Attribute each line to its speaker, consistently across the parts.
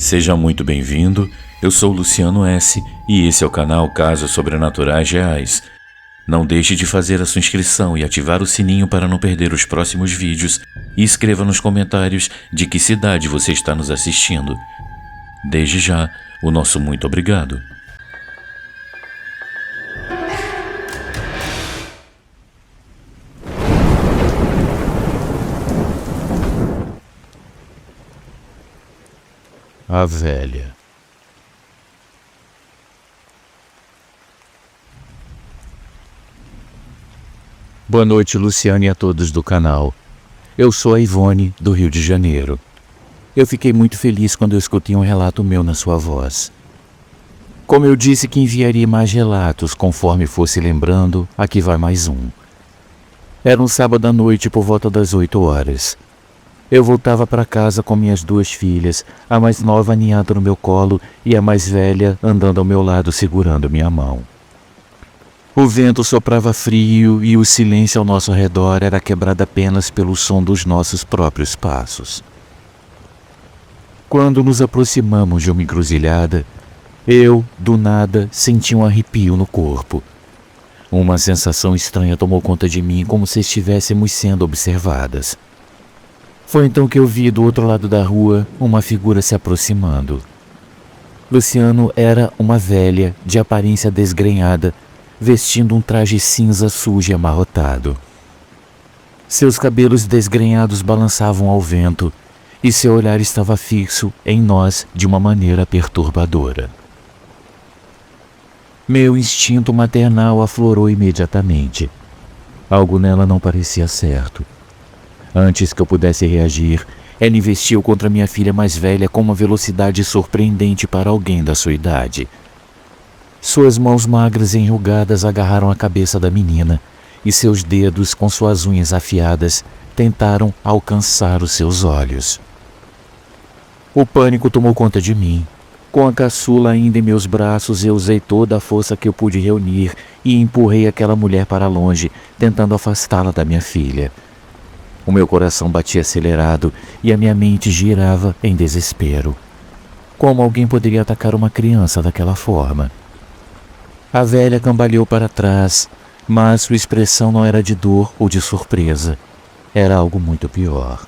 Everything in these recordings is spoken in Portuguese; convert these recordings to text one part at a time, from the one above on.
Speaker 1: Seja muito bem-vindo, eu sou Luciano S. e esse é o canal Casos Sobrenaturais Reais. Não deixe de fazer a sua inscrição e ativar o sininho para não perder os próximos vídeos e escreva nos comentários de que cidade você está nos assistindo. Desde já, o nosso muito obrigado.
Speaker 2: A velha. Boa noite, Luciano, e a todos do canal. Eu sou a Ivone, do Rio de Janeiro. Eu fiquei muito feliz quando eu escutei um relato meu na sua voz. Como eu disse que enviaria mais relatos conforme fosse lembrando, aqui vai mais um. Era um sábado à noite por volta das 8 horas. Eu voltava para casa com minhas duas filhas, a mais nova aninhada no meu colo e a mais velha andando ao meu lado segurando minha mão. O vento soprava frio e o silêncio ao nosso redor era quebrado apenas pelo som dos nossos próprios passos. Quando nos aproximamos de uma encruzilhada, eu, do nada, senti um arrepio no corpo. Uma sensação estranha tomou conta de mim, como se estivéssemos sendo observadas. Foi então que eu vi do outro lado da rua uma figura se aproximando. Luciano era uma velha, de aparência desgrenhada, vestindo um traje cinza sujo e amarrotado. Seus cabelos desgrenhados balançavam ao vento e seu olhar estava fixo em nós de uma maneira perturbadora. Meu instinto maternal aflorou imediatamente. Algo nela não parecia certo. Antes que eu pudesse reagir, ela investiu contra minha filha mais velha com uma velocidade surpreendente para alguém da sua idade. Suas mãos magras e enrugadas agarraram a cabeça da menina e seus dedos, com suas unhas afiadas, tentaram alcançar os seus olhos. O pânico tomou conta de mim. Com a caçula ainda em meus braços, eu usei toda a força que eu pude reunir e empurrei aquela mulher para longe, tentando afastá-la da minha filha. O meu coração batia acelerado e a minha mente girava em desespero. Como alguém poderia atacar uma criança daquela forma? A velha cambaleou para trás, mas sua expressão não era de dor ou de surpresa. Era algo muito pior.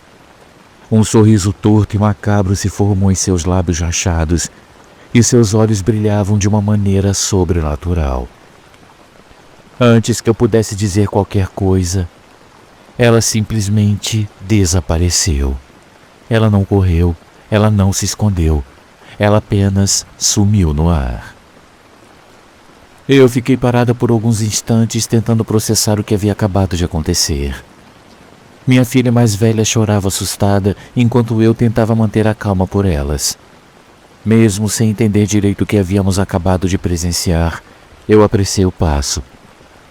Speaker 2: Um sorriso torto e macabro se formou em seus lábios rachados e seus olhos brilhavam de uma maneira sobrenatural. Antes que eu pudesse dizer qualquer coisa, ela simplesmente desapareceu. Ela não correu, ela não se escondeu, ela apenas sumiu no ar. Eu fiquei parada por alguns instantes tentando processar o que havia acabado de acontecer. Minha filha mais velha chorava assustada enquanto eu tentava manter a calma por elas. Mesmo sem entender direito o que havíamos acabado de presenciar, eu apressei o passo.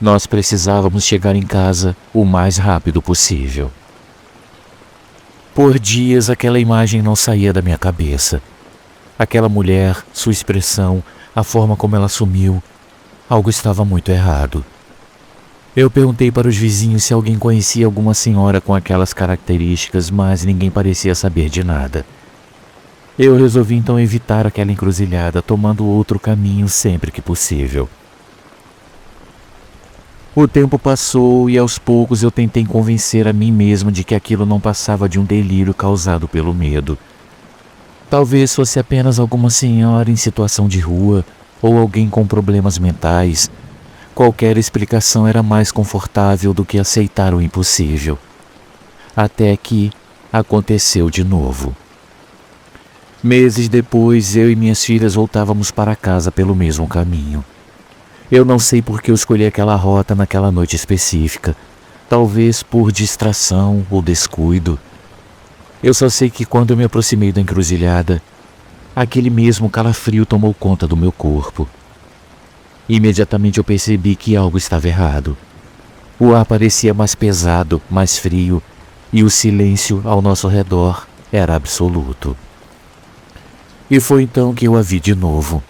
Speaker 2: Nós precisávamos chegar em casa o mais rápido possível. Por dias aquela imagem não saía da minha cabeça. Aquela mulher, sua expressão, a forma como ela sumiu, algo estava muito errado. Eu perguntei para os vizinhos se alguém conhecia alguma senhora com aquelas características, mas ninguém parecia saber de nada. Eu resolvi então evitar aquela encruzilhada, tomando outro caminho sempre que possível. O tempo passou e aos poucos eu tentei convencer a mim mesmo de que aquilo não passava de um delírio causado pelo medo. Talvez fosse apenas alguma senhora em situação de rua ou alguém com problemas mentais. Qualquer explicação era mais confortável do que aceitar o impossível. Até que aconteceu de novo. Meses depois, eu e minhas filhas voltávamos para casa pelo mesmo caminho. Eu não sei por que eu escolhi aquela rota naquela noite específica, talvez por distração ou descuido. Eu só sei que quando eu me aproximei da encruzilhada, aquele mesmo calafrio tomou conta do meu corpo. Imediatamente eu percebi que algo estava errado. O ar parecia mais pesado, mais frio, e o silêncio ao nosso redor era absoluto. E foi então que eu a vi de novo.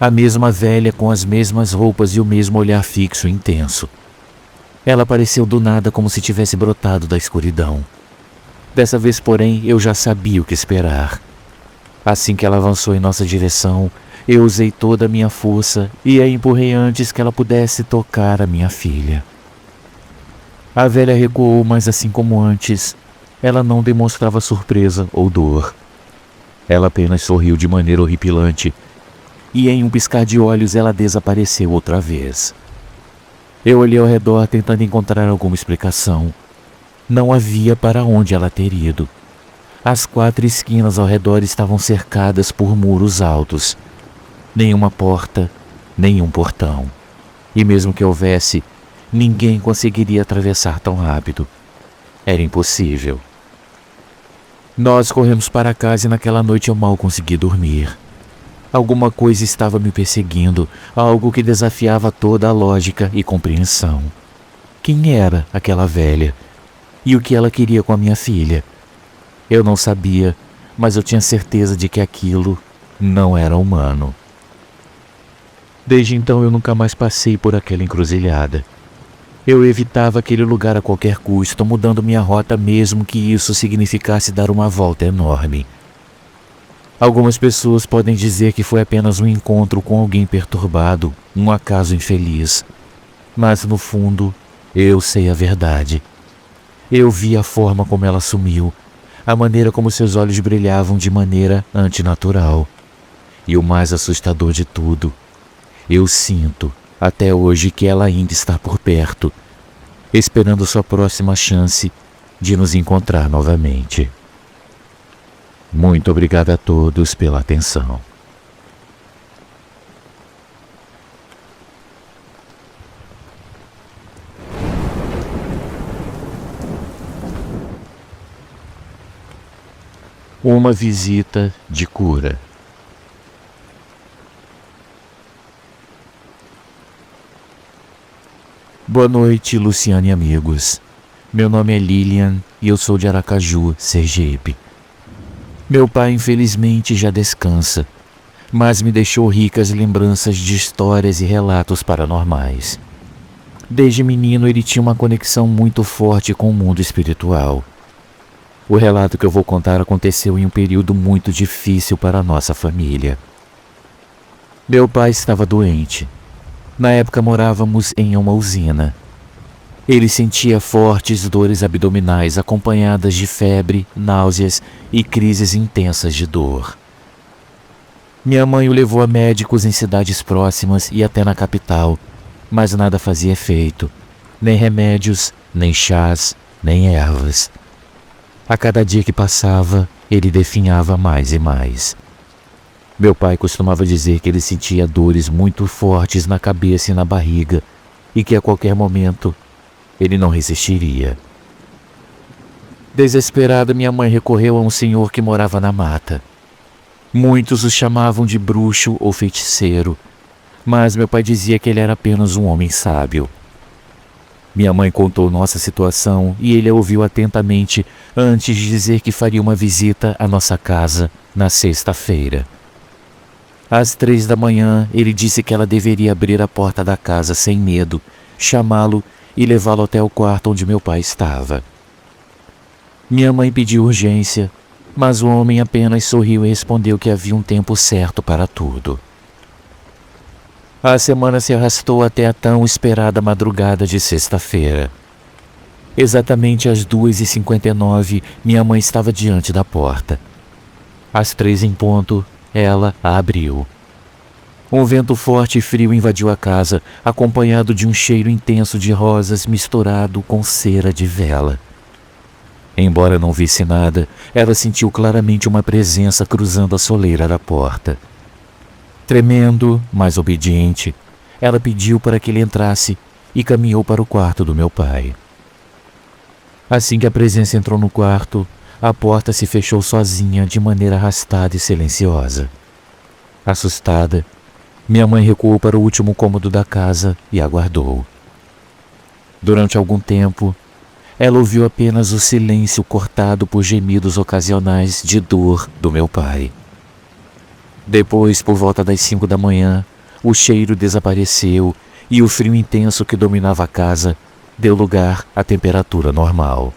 Speaker 2: A mesma velha com as mesmas roupas e o mesmo olhar fixo e intenso. Ela apareceu do nada como se tivesse brotado da escuridão. Dessa vez, porém, eu já sabia o que esperar. Assim que ela avançou em nossa direção, eu usei toda a minha força e a empurrei antes que ela pudesse tocar a minha filha. A velha recuou, mas assim como antes, ela não demonstrava surpresa ou dor. Ela apenas sorriu de maneira horripilante e em um piscar de olhos ela desapareceu outra vez. Eu olhei ao redor tentando encontrar alguma explicação. Não havia para onde ela ter ido. As 4 esquinas ao redor estavam cercadas por muros altos. Nenhuma porta, nenhum portão. E mesmo que houvesse, ninguém conseguiria atravessar tão rápido. Era impossível. Nós corremos para casa e naquela noite eu mal consegui dormir. Alguma coisa estava me perseguindo, algo que desafiava toda a lógica e compreensão. Quem era aquela velha? E o que ela queria com a minha filha? Eu não sabia, mas eu tinha certeza de que aquilo não era humano. Desde então eu nunca mais passei por aquela encruzilhada. Eu evitava aquele lugar a qualquer custo, mudando minha rota mesmo que isso significasse dar uma volta enorme. Algumas pessoas podem dizer que foi apenas um encontro com alguém perturbado, um acaso infeliz. Mas no fundo, eu sei a verdade. Eu vi a forma como ela sumiu, a maneira como seus olhos brilhavam de maneira antinatural. E o mais assustador de tudo, eu sinto até hoje que ela ainda está por perto, esperando sua próxima chance de nos encontrar novamente. Muito obrigado a todos pela atenção. Uma visita de cura. Boa noite, Luciano e amigos. Meu nome é Lilian e eu sou de Aracaju, Sergipe. Meu pai infelizmente já descansa, mas me deixou ricas lembranças de histórias e relatos paranormais. Desde menino ele tinha uma conexão muito forte com o mundo espiritual. O relato que eu vou contar aconteceu em um período muito difícil para a nossa família. Meu pai estava doente. Na época morávamos em uma usina. Ele sentia fortes dores abdominais acompanhadas de febre, náuseas e crises intensas de dor. Minha mãe o levou a médicos em cidades próximas e até na capital, mas nada fazia efeito, nem remédios, nem chás, nem ervas. A cada dia que passava, ele definhava mais e mais. Meu pai costumava dizer que ele sentia dores muito fortes na cabeça e na barriga e que a qualquer momento ele não resistiria. Desesperada, minha mãe recorreu a um senhor que morava na mata. Muitos o chamavam de bruxo ou feiticeiro, mas meu pai dizia que ele era apenas um homem sábio. Minha mãe contou nossa situação e ele a ouviu atentamente antes de dizer que faria uma visita à nossa casa na sexta-feira. Às 3 da manhã, ele disse que ela deveria abrir a porta da casa sem medo, chamá-lo e levá-lo até o quarto onde meu pai estava. Minha mãe pediu urgência, mas o homem apenas sorriu e respondeu que havia um tempo certo para tudo. A semana se arrastou até a tão esperada madrugada de sexta-feira. Exatamente às 2h59, minha mãe estava diante da porta. Às 3 em ponto, ela a abriu. Um vento forte e frio invadiu a casa, acompanhado de um cheiro intenso de rosas misturado com cera de vela. Embora não visse nada, ela sentiu claramente uma presença cruzando a soleira da porta. Tremendo, mas obediente, ela pediu para que ele entrasse e caminhou para o quarto do meu pai. Assim que a presença entrou no quarto, a porta se fechou sozinha de maneira arrastada e silenciosa. Assustada, minha mãe recuou para o último cômodo da casa e aguardou. Durante algum tempo, ela ouviu apenas o silêncio cortado por gemidos ocasionais de dor do meu pai. Depois, por volta das 5 da manhã, o cheiro desapareceu e o frio intenso que dominava a casa deu lugar à temperatura normal.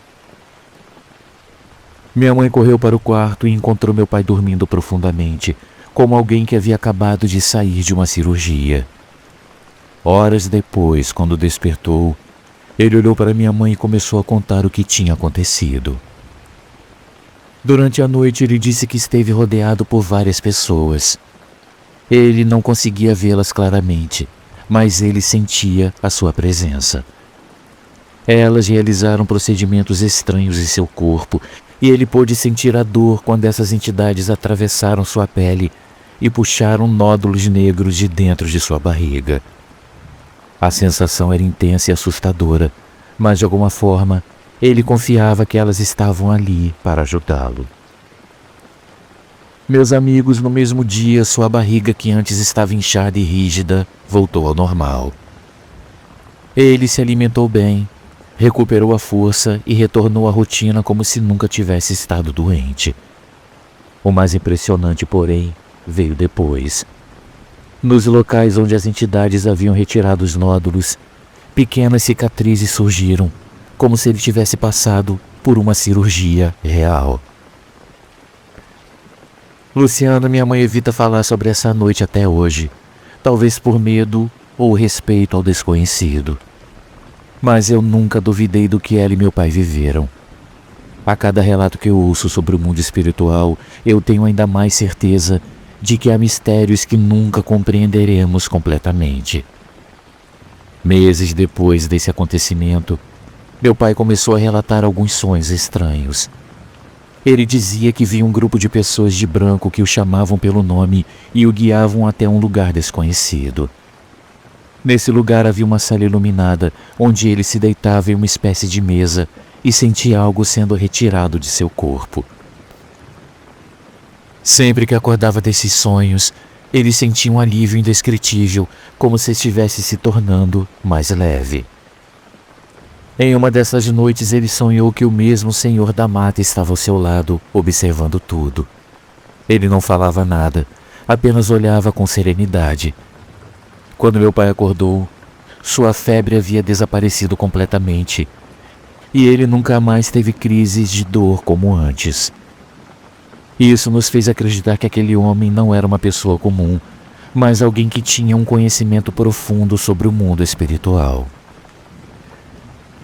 Speaker 2: Minha mãe correu para o quarto e encontrou meu pai dormindo profundamente, como alguém que havia acabado de sair de uma cirurgia. Horas depois, quando despertou, ele olhou para minha mãe e começou a contar o que tinha acontecido. Durante a noite, ele disse que esteve rodeado por várias pessoas. Ele não conseguia vê-las claramente, mas ele sentia a sua presença. Elas realizaram procedimentos estranhos em seu corpo e ele pôde sentir a dor quando essas entidades atravessaram sua pele e puxaram nódulos negros de dentro de sua barriga. A sensação era intensa e assustadora, mas de alguma forma ele confiava que elas estavam ali para ajudá-lo. Meus amigos, no mesmo dia, sua barriga, que antes estava inchada e rígida, voltou ao normal. Ele se alimentou bem, recuperou a força e retornou à rotina como se nunca tivesse estado doente. O mais impressionante, porém, veio depois. Nos locais onde as entidades haviam retirado os nódulos, pequenas cicatrizes surgiram, como se ele tivesse passado por uma cirurgia real. Luciano, minha mãe evita falar sobre essa noite até hoje, talvez por medo ou respeito ao desconhecido. Mas eu nunca duvidei do que ela e meu pai viveram. A cada relato que eu ouço sobre o mundo espiritual, eu tenho ainda mais certeza de que há mistérios que nunca compreenderemos completamente. Meses depois desse acontecimento, meu pai começou a relatar alguns sonhos estranhos. Ele dizia que via um grupo de pessoas de branco que o chamavam pelo nome e o guiavam até um lugar desconhecido. Nesse lugar havia uma sala iluminada, onde ele se deitava em uma espécie de mesa e sentia algo sendo retirado de seu corpo. Sempre que acordava desses sonhos, ele sentia um alívio indescritível, como se estivesse se tornando mais leve. Em uma dessas noites, ele sonhou que o mesmo Senhor da Mata estava ao seu lado, observando tudo. Ele não falava nada, apenas olhava com serenidade. Quando meu pai acordou, sua febre havia desaparecido completamente, e ele nunca mais teve crises de dor como antes. Isso nos fez acreditar que aquele homem não era uma pessoa comum, mas alguém que tinha um conhecimento profundo sobre o mundo espiritual.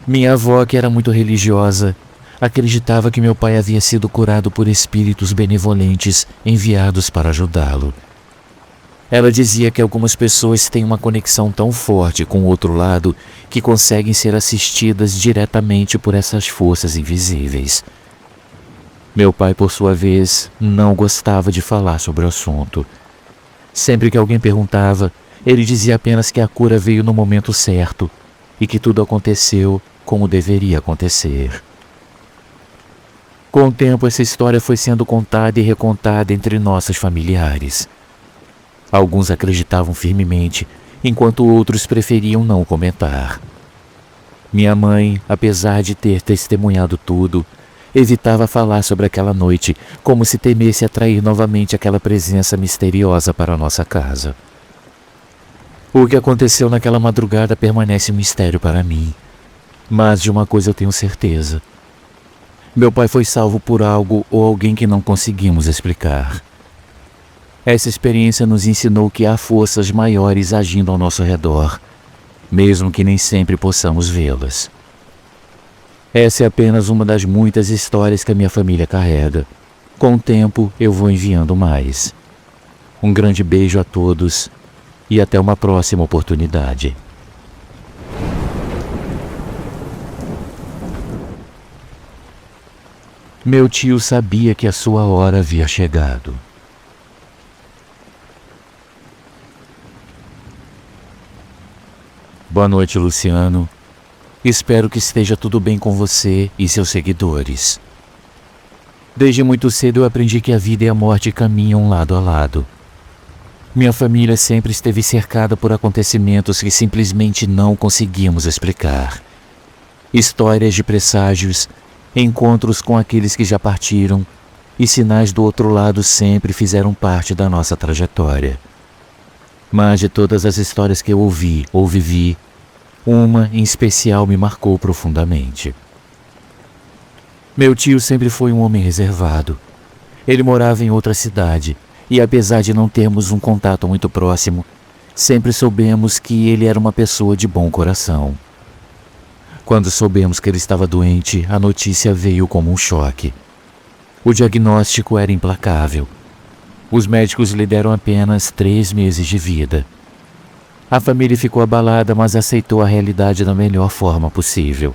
Speaker 2: Minha avó, que era muito religiosa, acreditava que meu pai havia sido curado por espíritos benevolentes enviados para ajudá-lo. Ela dizia que algumas pessoas têm uma conexão tão forte com o outro lado que conseguem ser assistidas diretamente por essas forças invisíveis. Meu pai, por sua vez, não gostava de falar sobre o assunto. Sempre que alguém perguntava, ele dizia apenas que a cura veio no momento certo e que tudo aconteceu como deveria acontecer. Com o tempo, essa história foi sendo contada e recontada entre nossos familiares. Alguns acreditavam firmemente, enquanto outros preferiam não comentar. Minha mãe, apesar de ter testemunhado tudo, evitava falar sobre aquela noite, como se temesse atrair novamente aquela presença misteriosa para a nossa casa. O que aconteceu naquela madrugada permanece um mistério para mim, mas de uma coisa eu tenho certeza. Meu pai foi salvo por algo ou alguém que não conseguimos explicar. Essa experiência nos ensinou que há forças maiores agindo ao nosso redor, mesmo que nem sempre possamos vê-las. Essa é apenas uma das muitas histórias que a minha família carrega. Com o tempo, eu vou enviando mais. Um grande beijo a todos e até uma próxima oportunidade. Meu tio sabia que a sua hora havia chegado. Boa noite, Luciano. Espero que esteja tudo bem com você e seus seguidores. Desde muito cedo eu aprendi que a vida e a morte caminham lado a lado. Minha família sempre esteve cercada por acontecimentos que simplesmente não conseguimos explicar. Histórias de presságios, encontros com aqueles que já partiram e sinais do outro lado sempre fizeram parte da nossa trajetória. Mas de todas as histórias que eu ouvi ou vivi, uma em especial me marcou profundamente. Meu tio sempre foi um homem reservado. Ele morava em outra cidade e, apesar de não termos um contato muito próximo, sempre soubemos que ele era uma pessoa de bom coração. Quando soubemos que ele estava doente, a notícia veio como um choque. O diagnóstico era implacável. Os médicos lhe deram apenas 3 meses de vida. A família ficou abalada, mas aceitou a realidade da melhor forma possível.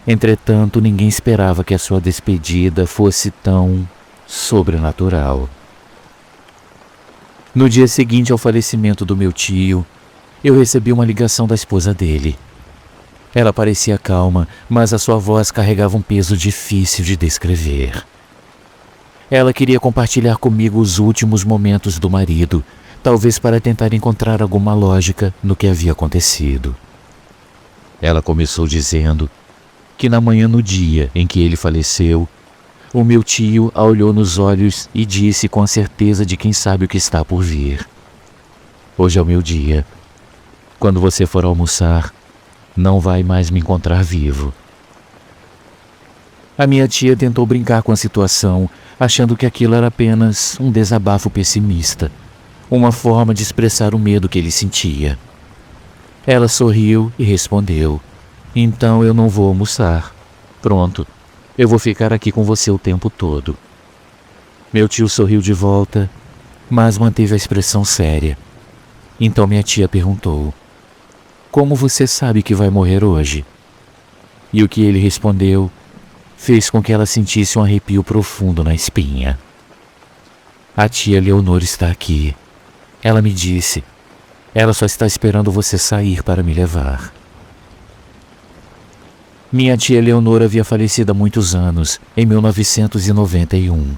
Speaker 2: Entretanto, ninguém esperava que a sua despedida fosse tão sobrenatural. No dia seguinte ao falecimento do meu tio, eu recebi uma ligação da esposa dele. Ela parecia calma, mas a sua voz carregava um peso difícil de descrever. Ela queria compartilhar comigo os últimos momentos do marido, talvez para tentar encontrar alguma lógica no que havia acontecido. Ela começou dizendo que na manhã no dia em que ele faleceu, o meu tio a olhou nos olhos e disse com a certeza de quem sabe o que está por vir: "Hoje é o meu dia. Quando você for almoçar, não vai mais me encontrar vivo." A minha tia tentou brincar com a situação, achando que aquilo era apenas um desabafo pessimista, uma forma de expressar o medo que ele sentia. Ela sorriu e respondeu: "Então eu não vou almoçar. Pronto, eu vou ficar aqui com você o tempo todo." Meu tio sorriu de volta, mas manteve a expressão séria. Então minha tia perguntou: "Como você sabe que vai morrer hoje?" E o que ele respondeu fez com que ela sentisse um arrepio profundo na espinha. "A tia Leonor está aqui. Ela me disse. Ela só está esperando você sair para me levar." Minha tia Leonor havia falecido há muitos anos, em 1991.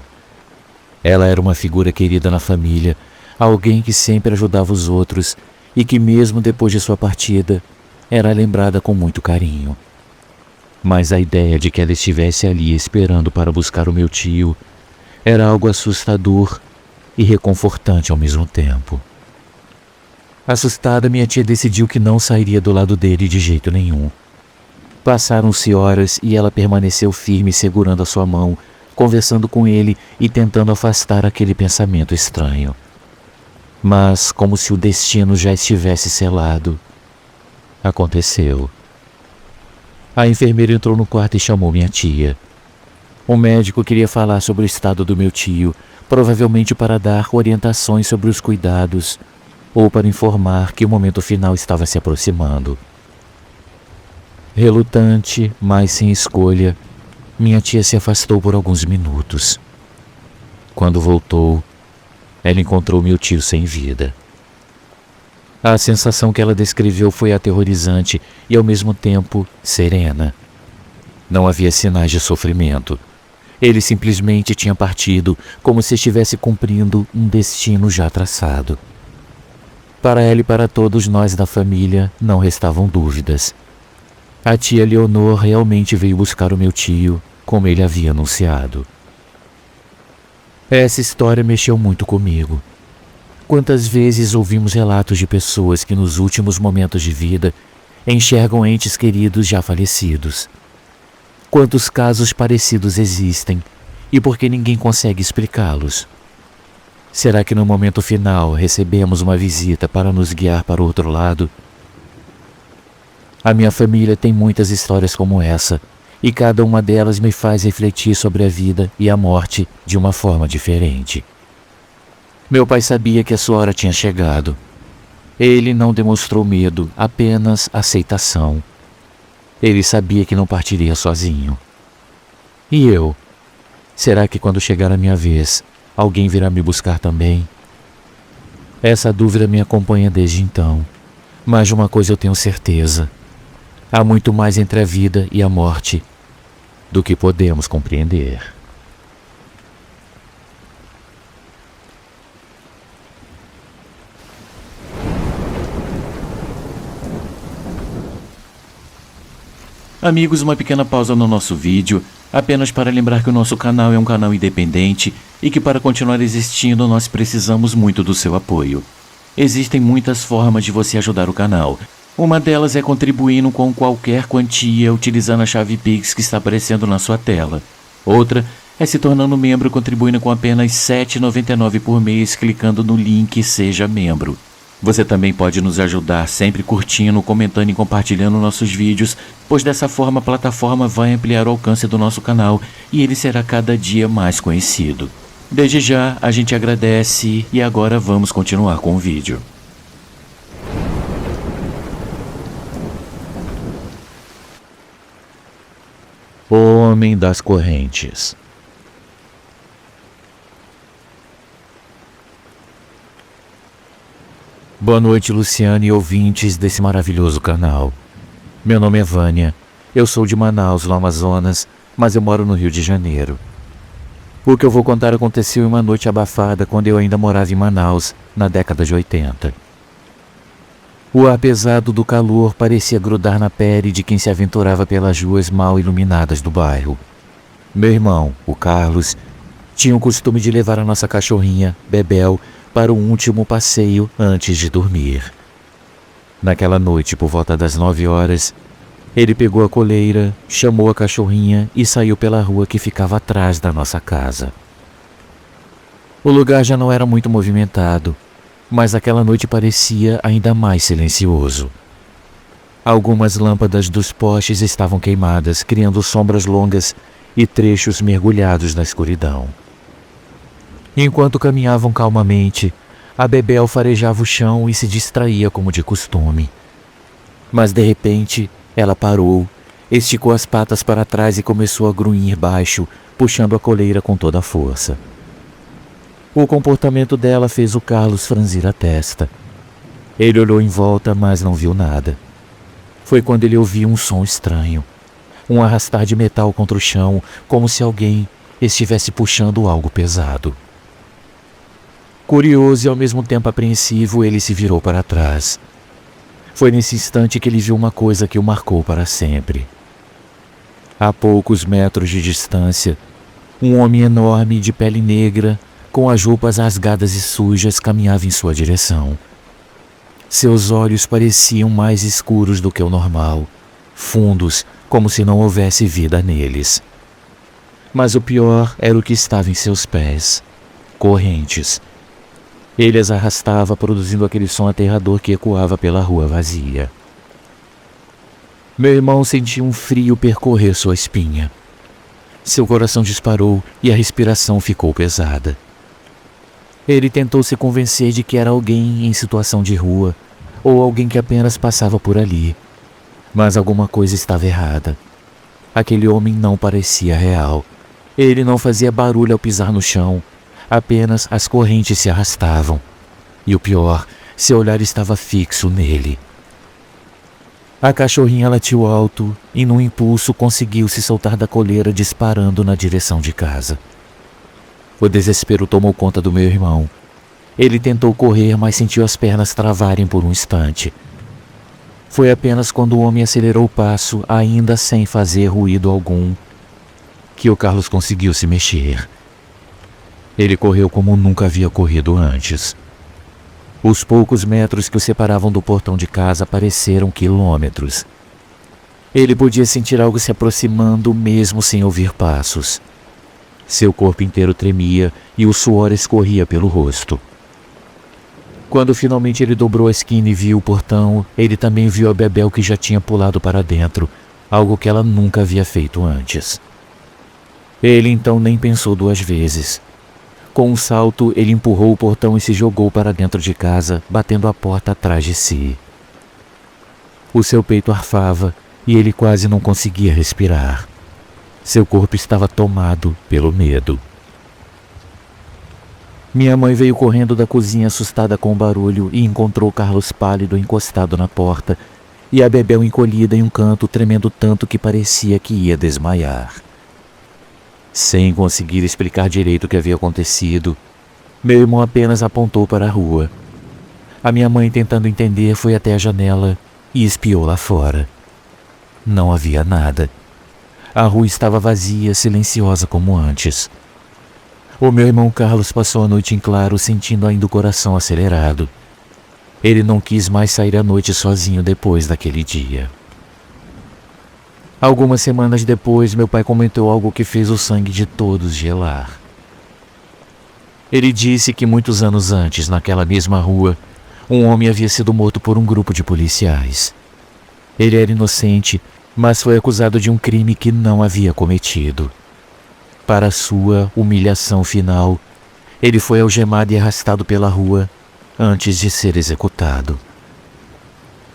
Speaker 2: Ela era uma figura querida na família, alguém que sempre ajudava os outros e que mesmo depois de sua partida, era lembrada com muito carinho. Mas a ideia de que ela estivesse ali esperando para buscar o meu tio era algo assustador e reconfortante ao mesmo tempo. Assustada, minha tia decidiu que não sairia do lado dele de jeito nenhum. Passaram-se horas e ela permaneceu firme segurando a sua mão, conversando com ele e tentando afastar aquele pensamento estranho. Mas, como se o destino já estivesse selado, aconteceu. A enfermeira entrou no quarto e chamou minha tia. O médico queria falar sobre o estado do meu tio, provavelmente para dar orientações sobre os cuidados ou para informar que o momento final estava se aproximando. Relutante, mas sem escolha, minha tia se afastou por alguns minutos. Quando voltou, ela encontrou meu tio sem vida. A sensação que ela descreveu foi aterrorizante e, ao mesmo tempo, serena. Não havia sinais de sofrimento. Ele simplesmente tinha partido, como se estivesse cumprindo um destino já traçado. Para ela e para todos nós da família, não restavam dúvidas. A tia Leonor realmente veio buscar o meu tio, como ele havia anunciado. Essa história mexeu muito comigo. Quantas vezes ouvimos relatos de pessoas que nos últimos momentos de vida enxergam entes queridos já falecidos? Quantos casos parecidos existem e por que ninguém consegue explicá-los? Será que no momento final recebemos uma visita para nos guiar para o outro lado? A minha família tem muitas histórias como essa, e cada uma delas me faz refletir sobre a vida e a morte de uma forma diferente. Meu pai sabia que a sua hora tinha chegado. Ele não demonstrou medo, apenas aceitação. Ele sabia que não partiria sozinho. E eu? Será que quando chegar a minha vez, alguém virá me buscar também? Essa dúvida me acompanha desde então. Mas de uma coisa eu tenho certeza: há muito mais entre a vida e a morte do que podemos compreender.
Speaker 1: Amigos, uma pequena pausa no nosso vídeo, apenas para lembrar que o nosso canal é um canal independente e que para continuar existindo nós precisamos muito do seu apoio. Existem muitas formas de você ajudar o canal. Uma delas é contribuindo com qualquer quantia utilizando a chave Pix que está aparecendo na sua tela. Outra é se tornando membro contribuindo com apenas R$ 7,99 por mês clicando no link Seja Membro. Você também pode nos ajudar sempre curtindo, comentando e compartilhando nossos vídeos, pois dessa forma a plataforma vai ampliar o alcance do nosso canal e ele será cada dia mais conhecido. Desde já, a gente agradece e agora vamos continuar com o vídeo.
Speaker 2: O Homem das Correntes. Boa noite, Luciano e ouvintes desse maravilhoso canal. Meu nome é Vânia, eu sou de Manaus, no Amazonas, mas eu moro no Rio de Janeiro. O que eu vou contar aconteceu em uma noite abafada quando eu ainda morava em Manaus, na década de 80. O ar pesado do calor parecia grudar na pele de quem se aventurava pelas ruas mal iluminadas do bairro. Meu irmão, o Carlos, tinha o costume de levar a nossa cachorrinha, Bebel, para o último passeio antes de dormir. Naquela noite, por volta das 9 horas, ele pegou a coleira, chamou a cachorrinha e saiu pela rua que ficava atrás da nossa casa. O lugar já não era muito movimentado, mas aquela noite parecia ainda mais silencioso. Algumas lâmpadas dos postes estavam queimadas, criando sombras longas e trechos mergulhados na escuridão. Enquanto caminhavam calmamente, a Bebel farejava o chão e se distraía como de costume. Mas de repente, ela parou, esticou as patas para trás e começou a grunhir baixo, puxando a coleira com toda a força. O comportamento dela fez o Carlos franzir a testa. Ele olhou em volta, mas não viu nada. Foi quando ele ouviu um som estranho, um arrastar de metal contra o chão, como se alguém estivesse puxando algo pesado. Curioso e ao mesmo tempo apreensivo, ele se virou para trás. Foi nesse instante que ele viu uma coisa que o marcou para sempre. A poucos metros de distância, um homem enorme de pele negra, com as roupas rasgadas e sujas, caminhava em sua direção. Seus olhos pareciam mais escuros do que o normal, fundos, como se não houvesse vida neles. Mas o pior era o que estava em seus pés, correntes. Ele as arrastava, produzindo aquele som aterrador que ecoava pela rua vazia. Meu irmão sentiu um frio percorrer sua espinha. Seu coração disparou e a respiração ficou pesada. Ele tentou se convencer de que era alguém em situação de rua ou alguém que apenas passava por ali. Mas alguma coisa estava errada. Aquele homem não parecia real. Ele não fazia barulho ao pisar no chão. Apenas as correntes se arrastavam. E o pior, seu olhar estava fixo nele. A cachorrinha latiu alto e, num impulso, conseguiu se soltar da coleira, disparando na direção de casa. O desespero tomou conta do meu irmão. Ele tentou correr, mas sentiu as pernas travarem por um instante. Foi apenas quando o homem acelerou o passo, ainda sem fazer ruído algum, que o Carlos conseguiu se mexer. Ele correu como nunca havia corrido antes. Os poucos metros que o separavam do portão de casa pareceram quilômetros. Ele podia sentir algo se aproximando mesmo sem ouvir passos. Seu corpo inteiro tremia e o suor escorria pelo rosto. Quando finalmente ele dobrou a esquina e viu o portão, ele também viu a Bebel, que já tinha pulado para dentro, algo que ela nunca havia feito antes. Ele então nem pensou duas vezes. Com um salto, ele empurrou o portão e se jogou para dentro de casa, batendo a porta atrás de si. O seu peito arfava e ele quase não conseguia respirar. Seu corpo estava tomado pelo medo. Minha mãe veio correndo da cozinha assustada com o barulho e encontrou Carlos pálido encostado na porta e a Bebel encolhida em um canto, tremendo tanto que parecia que ia desmaiar. Sem conseguir explicar direito o que havia acontecido, meu irmão apenas apontou para a rua. A minha mãe, tentando entender, foi até a janela e espiou lá fora. Não havia nada. A rua estava vazia, silenciosa como antes. O meu irmão Carlos passou a noite em claro, sentindo ainda o coração acelerado. Ele não quis mais sair à noite sozinho depois daquele dia. Algumas semanas depois, meu pai comentou algo que fez o sangue de todos gelar. Ele disse que muitos anos antes, naquela mesma rua, um homem havia sido morto por um grupo de policiais. Ele era inocente, mas foi acusado de um crime que não havia cometido. Para sua humilhação final, ele foi algemado e arrastado pela rua antes de ser executado.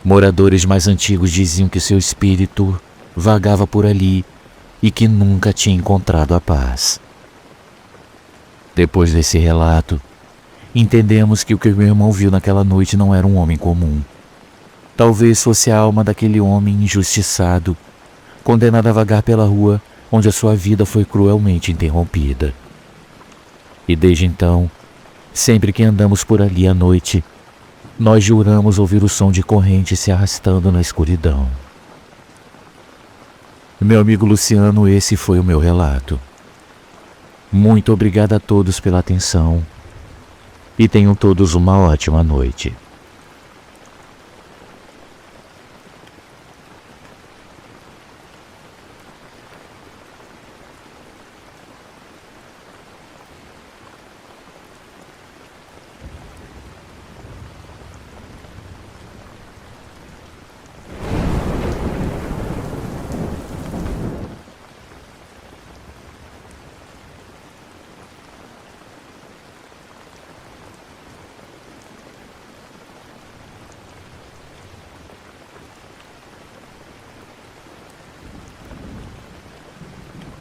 Speaker 2: Moradores mais antigos diziam que seu espírito vagava por ali e que nunca tinha encontrado a paz. Depois desse relato, entendemos que o que meu irmão viu naquela noite não era um homem comum. Talvez fosse a alma daquele homem injustiçado, condenado a vagar pela rua onde a sua vida foi cruelmente interrompida. E desde então, sempre que andamos por ali à noite, nós juramos ouvir o som de correntes se arrastando na escuridão. Meu amigo Luciano, esse foi o meu relato. Muito obrigado a todos pela atenção e tenham todos uma ótima noite.